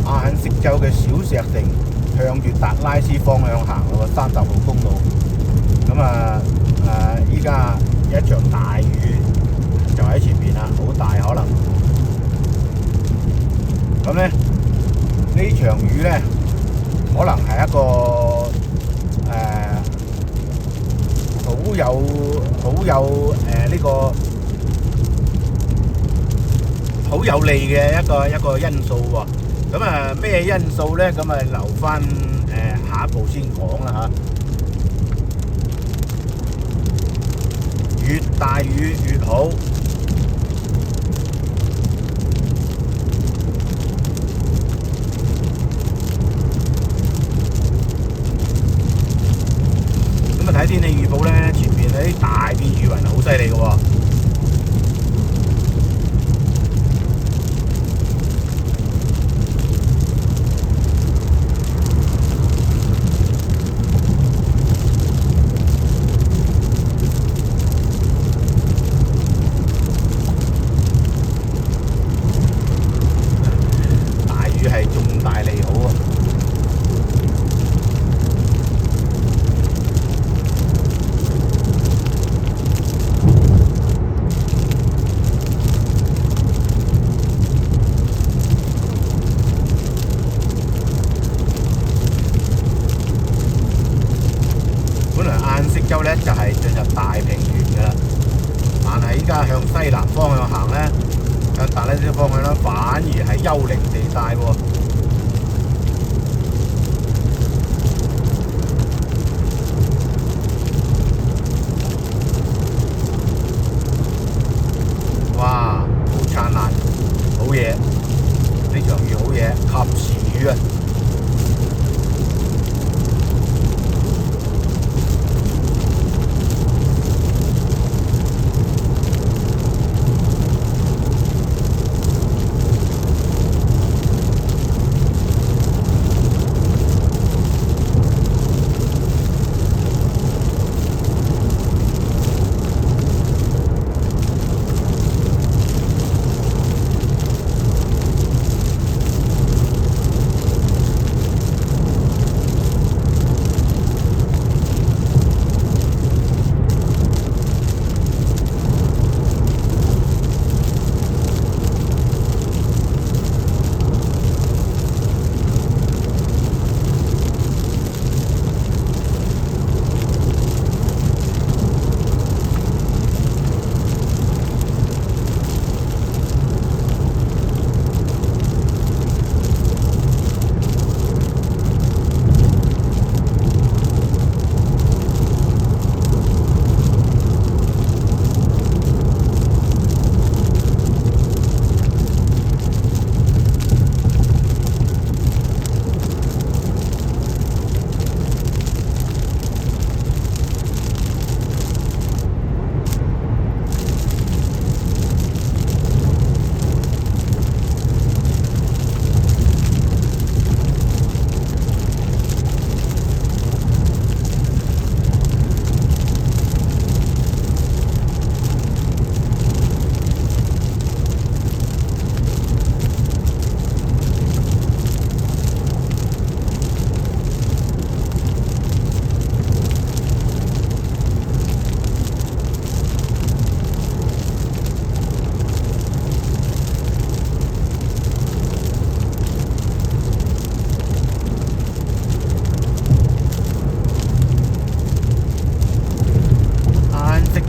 晏色洲嘅小石城向住達拉斯方向行咯喎，30號公路。咁依家一場大雨就喺前面啦，好大可能。咁咧呢場雨咧，可能係一個好有利嘅一個因素喎。咁咩因素咧？咁留翻下一步先講啦嚇。越大雨越好。睇天氣預報咧，前面嗰啲大片雨雲好犀利嘅喎。大雨係重大利好啊！州咧就係進入大平原㗎啦，但係依家向西南方向行咧，向達拉斯方向咧，反而係丘陵地帶喎。哇！好燦爛，好嘢！呢場雨好嘢，及時雨啊！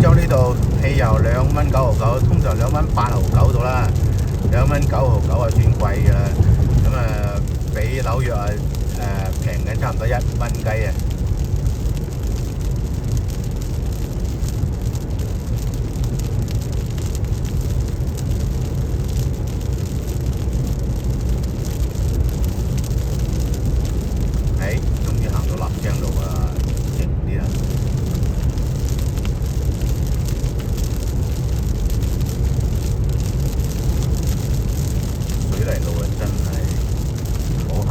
州呢度汽油2蚊9毫9，通常2蚊8毫9到啦，2蚊9毫9啊算貴㗎啦。咁比紐約平緊差唔多1蚊雞啊！終於行到立江路啊，靜啲啦。水泥路啊，真係唔好行。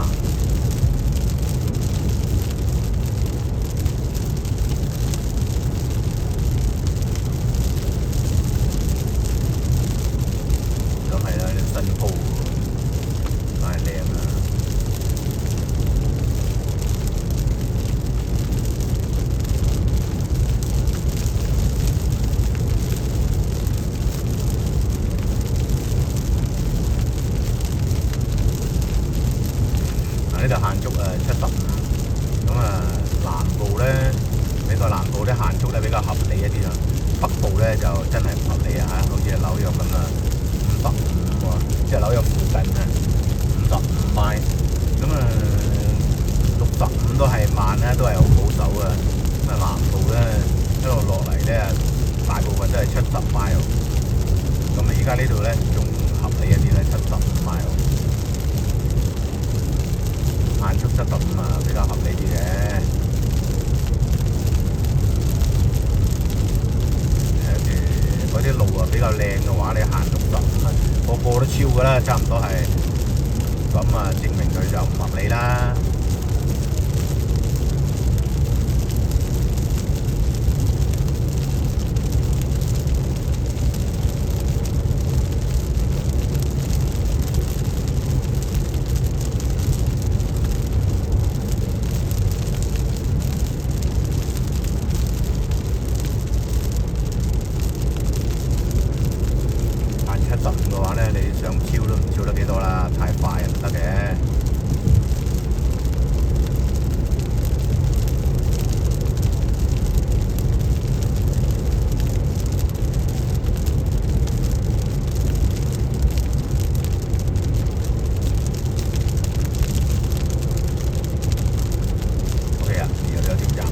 呢度限速75，咁南部咧美國南部啲限速咧比較合理一啲啦，北部咧就真係唔合理啊！好似紐約咁55喎，即係紐約附近55邁，咁65都係慢咧，都係好保守啊！咁南部咧一路落嚟咧，大部分都係70邁，咁依家呢度咧仲合理一啲咧75邁。限速75比較合理啲嘅，嗰啲路比較靚嘅話，你限65個個都超㗎啦，差唔多係，咁證明佢就唔合理啦。75嘅話咧，你想超都唔超得幾多啦，太快唔得嘅。OK 啊，而家有條站。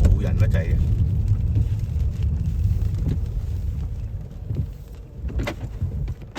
冇人乜滯嘅。